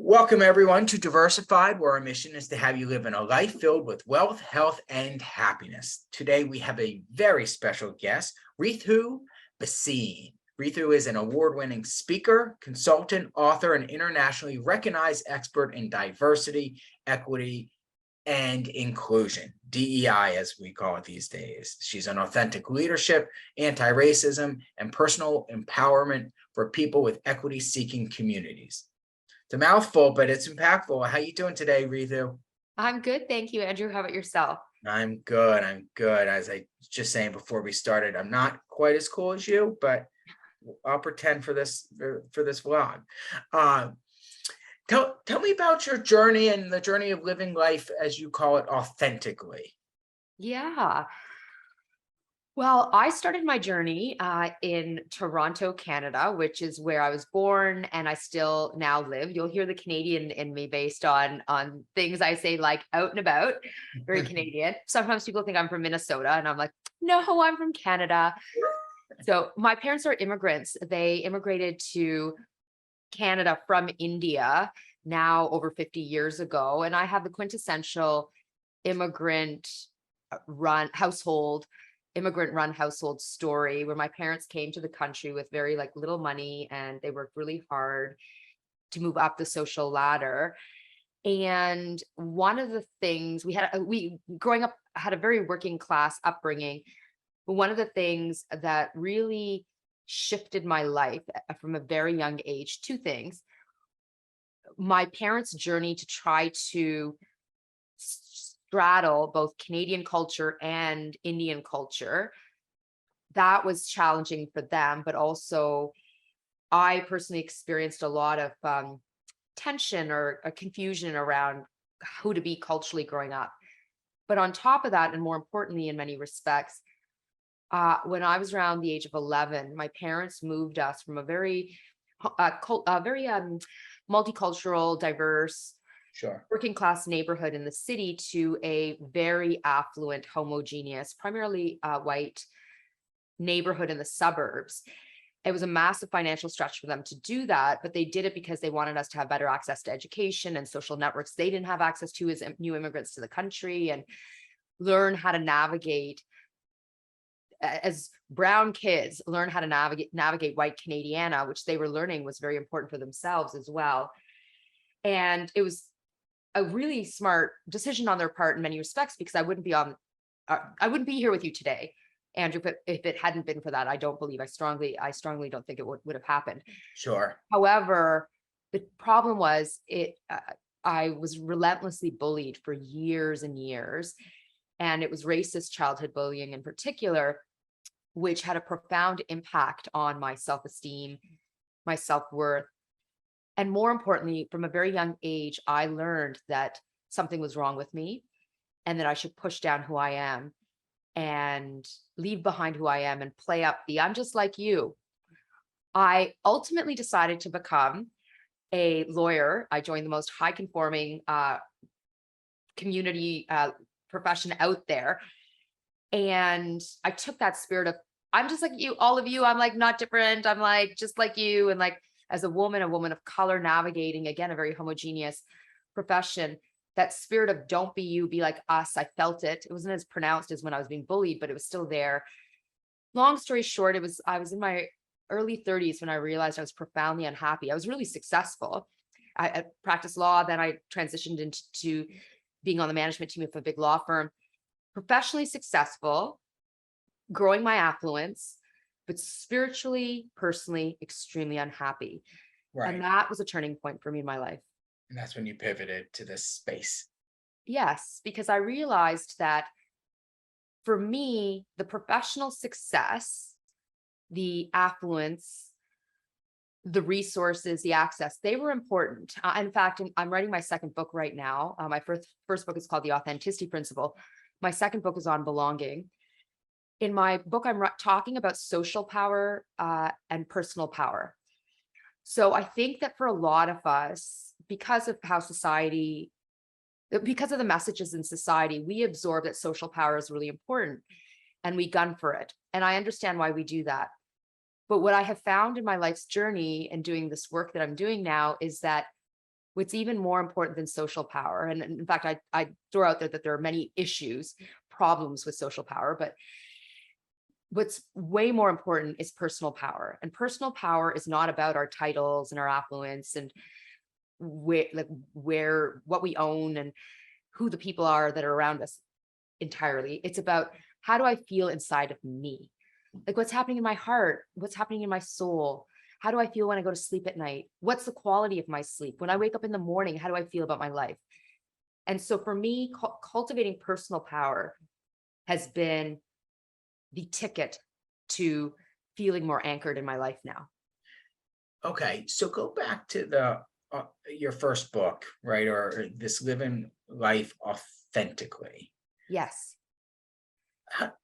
Welcome, everyone, to Diversified, where our mission is to have you live in a life filled with wealth, health, and happiness. Today, we have a very special guest, Ritu Bhasin. Ritu is an award-winning speaker, consultant, author, and internationally recognized expert in diversity, equity, and inclusion, DEI, as we call it these days. She's an authentic leadership, anti-racism, and personal empowerment for people with equity-seeking communities. It's a mouthful, but it's impactful. How you doing today, Ritu? I'm good, thank you, Andrew. How about yourself? I'm good. I'm good. As I was just saying before we started, I'm not quite as cool as you, but I'll pretend for this vlog. Uh, tell me about your journey and the journey of living life, as you call it, authentically. Yeah. Well, I started my journey in Toronto, Canada, which is where I was born and I still now live. You'll hear the Canadian in me based on things I say, like out and about, very Canadian. Sometimes people think I'm from Minnesota and I'm like, no, I'm from Canada. So my parents are immigrants. They immigrated to Canada from India now over 50 years ago. And I have the quintessential immigrant run household immigrant run household story where my parents came to the country with very little money, and they worked really hard to move up the social ladder. And one of the things we growing up had a very working class upbringing. But one of the things that really shifted my life from a very young age, two things: my parents' journey to try to straddle both Canadian culture and Indian culture. That was challenging for them, but also I personally experienced a lot of tension or confusion around who to be culturally growing up. But on top of that, and more importantly, in many respects, when I was around the age of 11, my parents moved us from a very multicultural, diverse, Sure. working class neighborhood in the city to a very affluent, homogeneous, primarily white neighborhood in the suburbs. It was a massive financial stretch for them to do that, but they did it because they wanted us to have better access to education and social networks they didn't have access to as new immigrants to the country, and learn how to navigate as brown kids, learn how to navigate white Canadiana, which they were learning was very important for themselves as well. And it was a really smart decision on their part in many respects, because I wouldn't be here with you today, Andrew, if it hadn't been for that. I don't believe, I strongly don't think it would have happened. Sure. However, the problem was I was relentlessly bullied for years and years, and it was racist childhood bullying in particular, which had a profound impact on my self-esteem, my self-worth. And more importantly, from a very young age, I learned that something was wrong with me and that I should push down who I am and leave behind who I am and play up the "I'm just like you." I ultimately decided to become a lawyer. I joined the most high conforming community profession out there. And I took that spirit of "I'm just like you, all of you. I'm not different. I'm just like you." And as a woman of color, navigating again a very homogeneous profession, that spirit of "don't be you, be like us." I felt it. It wasn't as pronounced as when I was being bullied, but it was still there. Long story short, I was in my early 30s when I realized I was profoundly unhappy. I was really successful. I practiced law, then I transitioned into being on the management team of a big law firm, professionally successful, growing my affluence, but spiritually, personally, extremely unhappy. Right. And that was a turning point for me in my life. And that's when you pivoted to this space. Yes, because I realized that for me, the professional success, the affluence, the resources, the access, they were important. In fact, I'm writing my second book right now. My first book is called The Authenticity Principle. My second book is on belonging. In my book, I'm talking about social power and personal power. So I think that for a lot of us, because of the messages in society, we absorb that social power is really important and we gun for it. And I understand why we do that. But what I have found in my life's journey and doing this work that I'm doing now is that what's even more important than social power, and in fact, I throw out there that there are many problems with social power, but what's way more important is personal power. And personal power is not about our titles and our affluence and what we own and who the people are that are around us entirely. It's about, how do I feel inside of me? Like, what's happening in my heart? What's happening in my soul? How do I feel when I go to sleep at night? What's the quality of my sleep? When I wake up in the morning, how do I feel about my life? And so for me, cultivating personal power has been the ticket to feeling more anchored in my life now. Okay, so go back to the your first book, right? Or this living life authentically. Yes.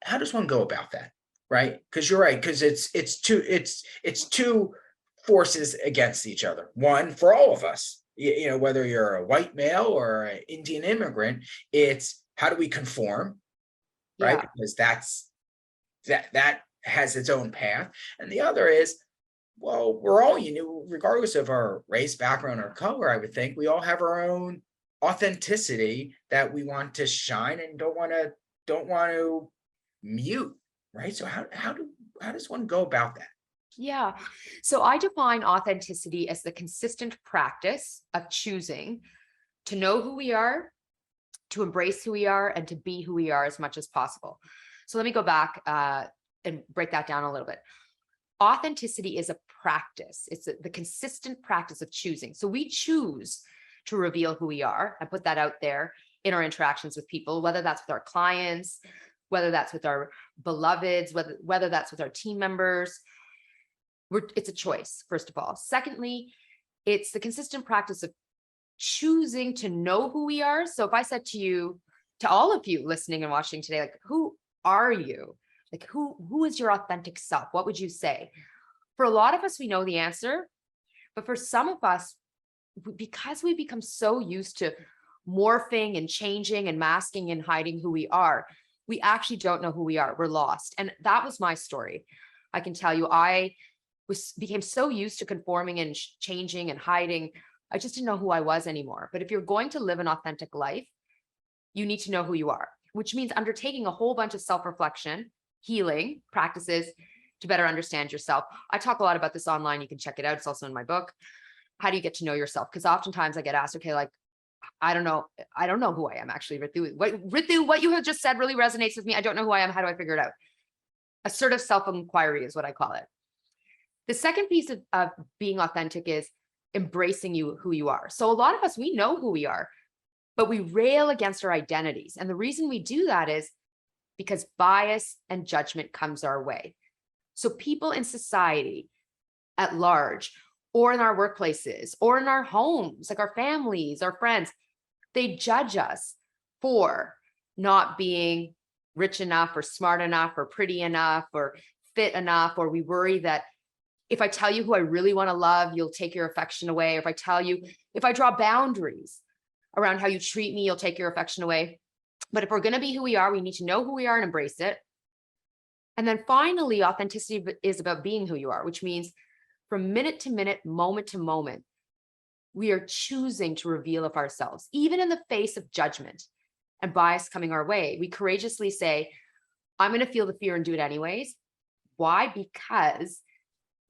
How does one go about that? Right? Because you're right, because it's two forces against each other. One for all of us, you know, whether you're a white male or an Indian immigrant, it's how do we conform, right? Yeah. Because that has its own path. And the other is, well, we're all, you know, regardless of our race, background, or color, I would think we all have our own authenticity that we want to shine and don't want to mute, right? So how does one go about that? Yeah. So I define authenticity as the consistent practice of choosing to know who we are, to embrace who we are, and to be who we are as much as possible. So let me go back and break that down a little bit. Authenticity is a practice. It's the consistent practice of choosing. So we choose to reveal who we are and put that out there in our interactions with people, whether that's with our clients, whether that's with our beloveds, whether that's with our team members. It's a choice, first of all. Secondly, it's the consistent practice of choosing to know who we are. So if I said to you, to all of you listening and watching today, like, who are you? Like, who is your authentic self? What would you say? For a lot of us, we know the answer, but for some of us, because we become so used to morphing and changing and masking and hiding who we are, we actually don't know who we are. We're lost. And that was my story. I can tell you, I became so used to conforming and changing and hiding. I just didn't know who I was anymore. But if you're going to live an authentic life, you need to know who you are, which means undertaking a whole bunch of self-reflection, healing practices to better understand yourself. I talk a lot about this online. You can check it out. It's also in my book. How do you get to know yourself? Because oftentimes I get asked, okay, like, I don't know who I am actually, Ritu. What you have just said really resonates with me. I don't know who I am. How do I figure it out? Assertive self-inquiry is what I call it. The second piece of being authentic is embracing who you are. So a lot of us, we know who we are, but we rail against our identities. And the reason we do that is because bias and judgment comes our way. So people in society at large, or in our workplaces, or in our homes, like our families, our friends, they judge us for not being rich enough or smart enough or pretty enough or fit enough, or we worry that if I tell you who I really want to love, you'll take your affection away. If I draw boundaries around how you treat me, you'll take your affection away. But if we're going to be who we are, we need to know who we are and embrace it. And then finally, authenticity is about being who you are, which means from minute to minute, moment to moment, we are choosing to reveal of ourselves, even in the face of judgment and bias coming our way. We courageously say, I'm going to feel the fear and do it anyways. Why? Because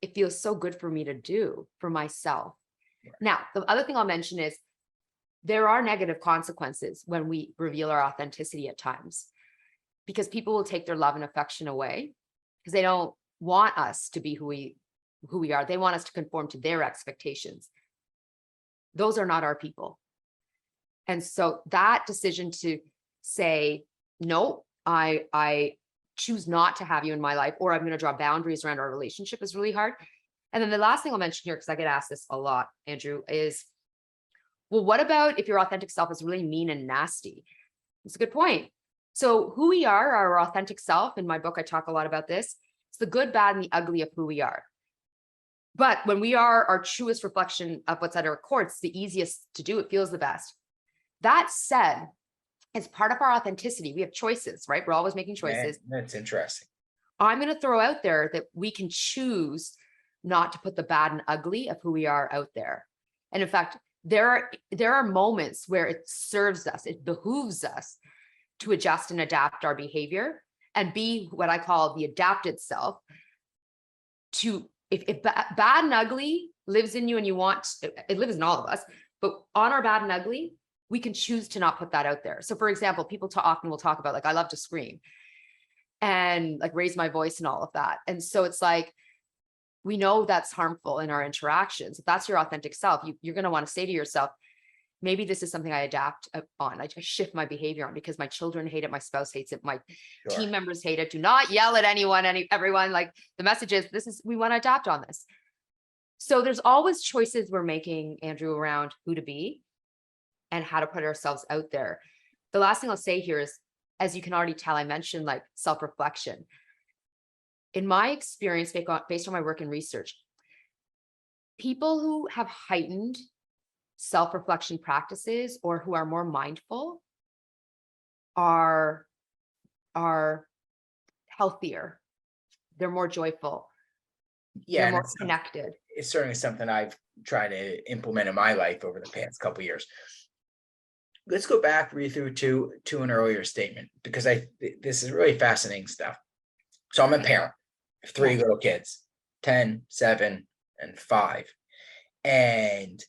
it feels so good for me to do for myself. Now, the other thing I'll mention is there are negative consequences when we reveal our authenticity at times, because people will take their love and affection away because they don't want us to be who we are. They want us to conform to their expectations. Those are not our people. And so that decision to say, no, I choose not to have you in my life, or I'm going to draw boundaries around our relationship, is really hard. And then the last thing I'll mention here, because I get asked this a lot, Andrew, is, well, what about if your authentic self is really mean and nasty? It's a good point. So who we are, our authentic self, in my book, I talk a lot about this. It's the good, bad, and the ugly of who we are. But when we are our truest reflection of what's at our core, it's the easiest to do. It feels the best. That said, as part of our authenticity, we have choices, right? We're always making choices. That's interesting. I'm going to throw out there that we can choose not to put the bad and ugly of who we are out there. And in fact, there are moments where it serves us, it behooves us to adjust and adapt our behavior and be what I call the adapted self. To if bad and ugly lives in you and you want, it lives in all of us, but on our bad and ugly, we can choose to not put that out there. So for example, people often will talk about, like, I love to scream and like raise my voice and all of that. And so it's like, we know that's harmful in our interactions. If that's your authentic self, you're going to want to say to yourself, maybe this is something I adapt on. I just shift my behavior on because my children hate it. My spouse hates it. My team members hate it. Do not yell at everyone. Like, the message is, we want to adapt on this. So there's always choices we're making, Andrew, around who to be and how to put ourselves out there. The last thing I'll say here is, as you can already tell, I mentioned like self-reflection. In my experience, based on my work in research, people who have heightened self-reflection practices or who are more mindful are healthier. They're more joyful. Yeah, they're more connected. It's certainly something I've tried to implement in my life over the past couple of years. Let's go back, Ritu, to an earlier statement, because this is really fascinating stuff. So I'm a parent of three little kids, 10, 7, and 5. And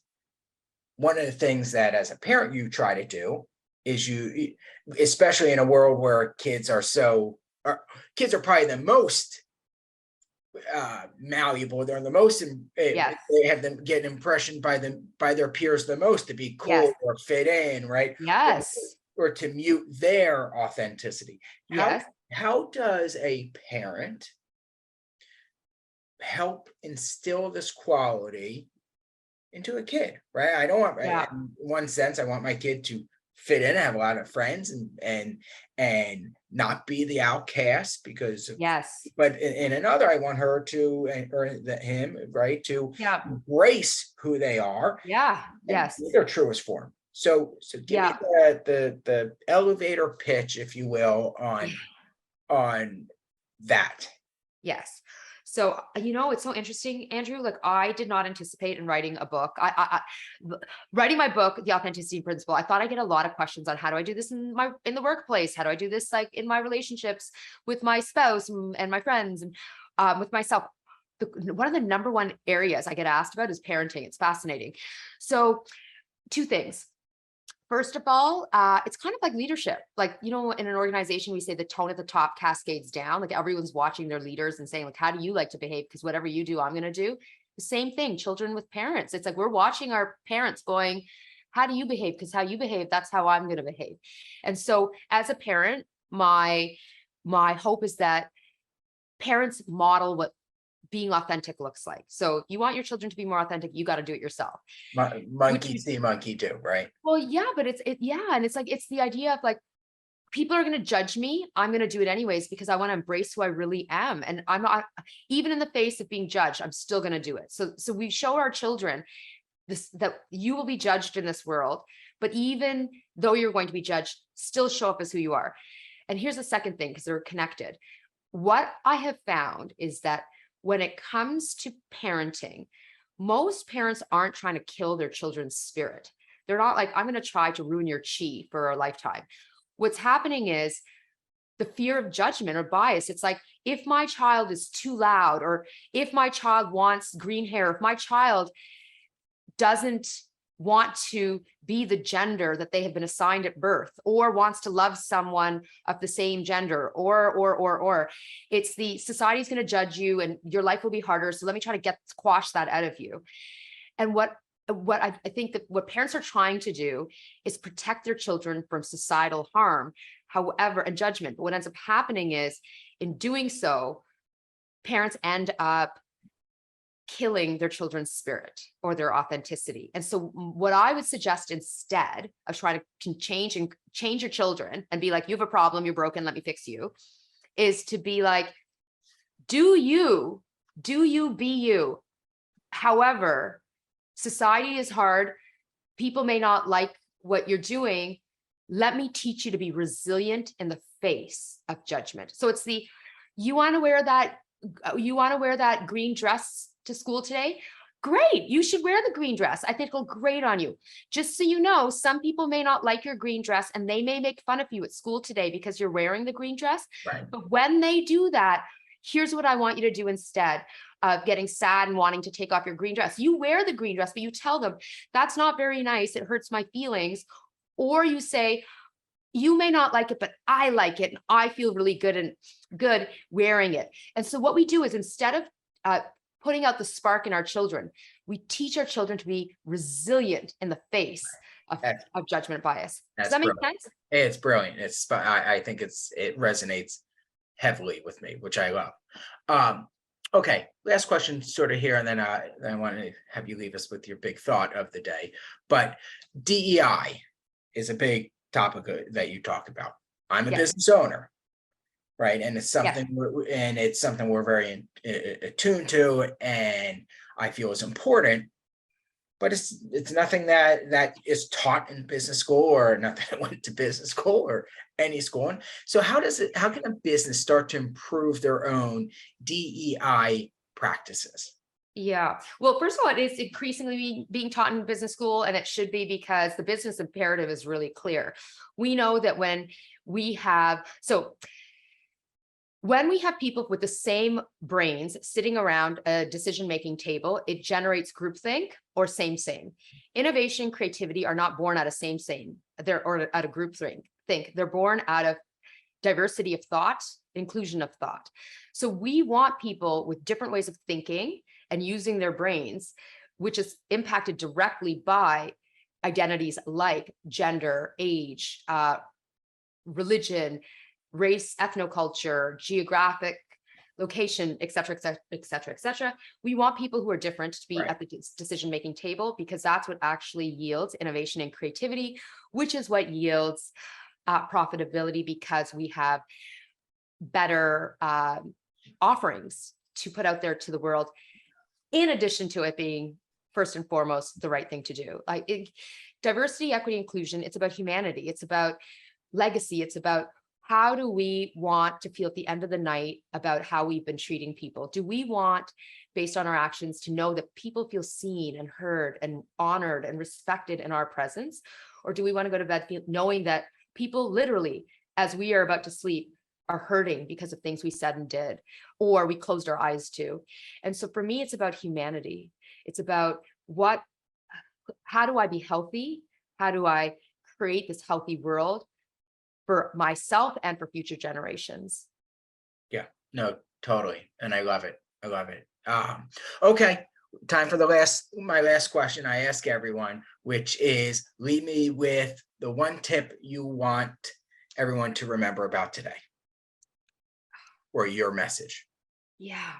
one of the things that as a parent you try to do is especially in a world where kids are probably the most malleable. They're the most, they have them get an impression by their peers the most to be cool or fit in, right? Yes. Or to mute their authenticity. How does a parent help instill this quality into a kid, right? I don't want, in one sense, I want my kid to fit in, have a lot of friends, and not be the outcast, because but in another, I want her to, or him, right, to embrace who they are, their truest form. So give me the elevator pitch, if you will, on that. Yes. So, it's so interesting, Andrew. Like, I did not anticipate in writing a book. Writing my book, The Authenticity Principle, I thought I'd get a lot of questions on how do I do this in the workplace? How do I do this like in my relationships with my spouse and my friends and with myself? One of the number one areas I get asked about is parenting. It's fascinating. So, two things. First of all, it's kind of like leadership. Like, in an organization, we say the tone at the top cascades down. Like, everyone's watching their leaders and saying, like, how do you like to behave? Because whatever you do, I'm going to do. The same thing, children with parents. It's like, we're watching our parents going, how do you behave? Because how you behave, that's how I'm going to behave. And so as a parent, my hope is that parents model what being authentic looks like. So you want your children to be more authentic, you got to do it yourself. Monkey see, monkey do, right? Well, yeah, but and it's like, it's the idea of like, people are going to judge me. I'm going to do it anyways, because I want to embrace who I really am. And I'm not, even in the face of being judged, I'm still going to do it. So we show our children that you will be judged in this world, but even though you're going to be judged, still show up as who you are. And here's the second thing, because they're connected. What I have found is that when it comes to parenting, most parents aren't trying to kill their children's spirit. They're not like, I'm going to try to ruin your chi for a lifetime. What's happening is the fear of judgment or bias. It's like, if my child is too loud, or if my child wants green hair, if my child doesn't want to be the gender that they have been assigned at birth, or wants to love someone of the same gender, or it's the society's going to judge you and your life will be harder. So let me try to squash that out of you. And what I think that what parents are trying to do is protect their children from societal harm, however, and judgment. But what ends up happening is, in doing so, parents end up killing their children's spirit or their authenticity. And so what I would suggest, instead of trying to change your children and be like, you have a problem, you're broken, let me fix you, is to be like, do you be you. However, society is hard. People may not like what you're doing. Let me teach you to be resilient in the face of judgment. So it's you want to wear that green dress to school today? great. You should wear the green dress. I think it'll look great on you. Just so you know, some people may not like your green dress and they may make fun of you at school today because you're wearing the green dress. Right. But when they do that, here's what I want you to do instead of getting sad and wanting to take off your green dress. You wear the green dress, but you tell them, that's not very nice. It hurts my feelings. Or you say, you may not like it, but I like it. And I feel really good wearing it. And so what we do is instead of putting out the spark in our children, we teach our children to be resilient in the face of judgment bias. Does that make sense? It's brilliant. I think it resonates heavily with me, which I love. Okay, last question sort of here, and then I want to have you leave us with your big thought of the day. But DEI is a big topic that you talked about. I'm a business owner, right? And it's something we're very attuned to, and I feel is important. But it's nothing that is taught in business school, or nothing that went to business school or any school. So how can a business start to improve their own DEI practices? Yeah. Well, first of all, it is increasingly being taught in business school, and it should be, because the business imperative is really clear. We know that when we have people with the same brains sitting around a decision-making table, it generates groupthink or same. Innovation, creativity are not born out of same. Or out of groupthink. They're born out of diversity of thought, inclusion of thought. So we want people with different ways of thinking and using their brains, which is impacted directly by identities like gender, age, religion, race, ethnoculture, geographic location, et cetera, et cetera, et cetera, et cetera. We want people who are different to be at the decision-making table, because that's what actually yields innovation and creativity, which is what yields profitability, because we have better offerings to put out there to the world, in addition to it being first and foremost the right thing to do. Diversity, equity, inclusion, it's about humanity. It's about legacy. It's about how do we want to feel at the end of the night about how we've been treating people? Do we want, based on our actions, to know that people feel seen and heard and honored and respected in our presence? Or do we want to go to bed knowing that people literally, as we are about to sleep, are hurting because of things we said and did, or we closed our eyes to? And so for me, it's about humanity. It's about how do I be healthy? How do I create this healthy world for myself and for future generations? Yeah, no, totally. And I love it. Okay. Time for my last question I ask everyone, which is, leave me with the one tip you want everyone to remember about today, or your message. Yeah.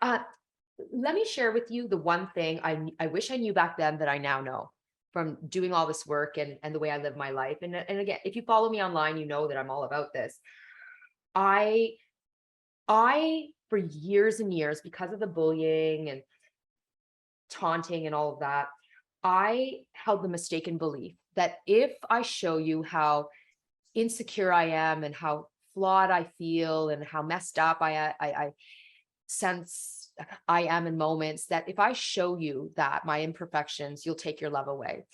Let me share with you the one thing I wish I knew back then that I now know from doing all this work and the way I live my life. And again, if you follow me online, you know that I'm all about this. I for years and years, because of the bullying and taunting and all of that, I held the mistaken belief that if I show you how insecure I am and how flawed I feel and how messed up I sense I am in moments, that if I show you that my imperfections, you'll take your love away.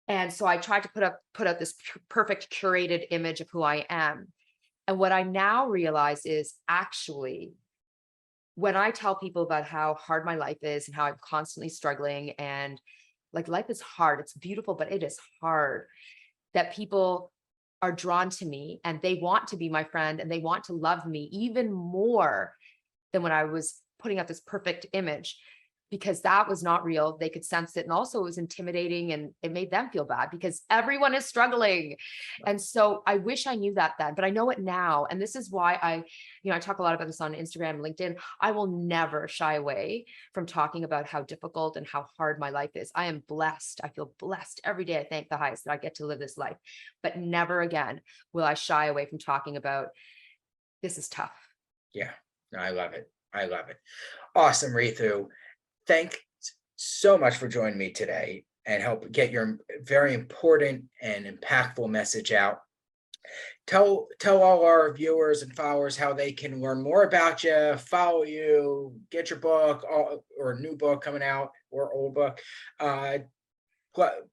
And so I tried to put out this perfect curated image of who I am. And what I now realize is, actually, when I tell people about how hard my life is and how I'm constantly struggling, and life is hard, it's beautiful, but it is hard, that people are drawn to me and they want to be my friend and they want to love me even more than when I was putting out this perfect image, because that was not real. They could sense it. And also it was intimidating, and it made them feel bad because everyone is struggling. And so I wish I knew that then, but I know it now. And this is why I talk a lot about this on Instagram and LinkedIn. I will never shy away from talking about how difficult and how hard my life is. I am blessed. I feel blessed every day. I thank the highest that I get to live this life, but never again will I shy away from talking about this is tough. Yeah, I love it. Awesome, Ritu. Thanks so much for joining me today and help get your very important and impactful message out. Tell all our viewers and followers how they can learn more about you, follow you, get your book, or new book coming out, or old book.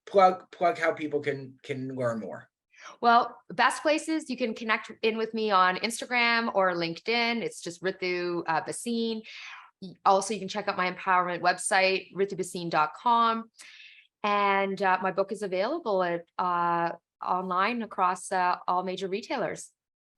Plug how people can learn more. Well, best places you can connect in with me on Instagram or LinkedIn. It's just Ritu Bhasin. Also, you can check out my empowerment website, ritubhasin.com. And my book is available at online across all major retailers.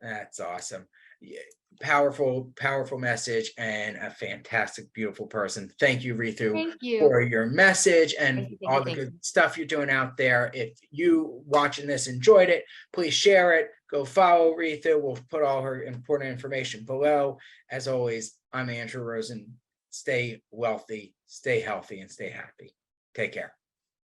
That's awesome. Yeah, powerful message, and a fantastic, beautiful person. Thank you, Ritu, Thank you. for your message and Thank you. Thank all you. the Thank good you. stuff you're doing out there. If you watching this enjoyed it, please share it. Go follow Ritu. We'll put all her important information below. As always, I'm Andrew Rosen. Stay wealthy, stay healthy, and stay happy. Take care.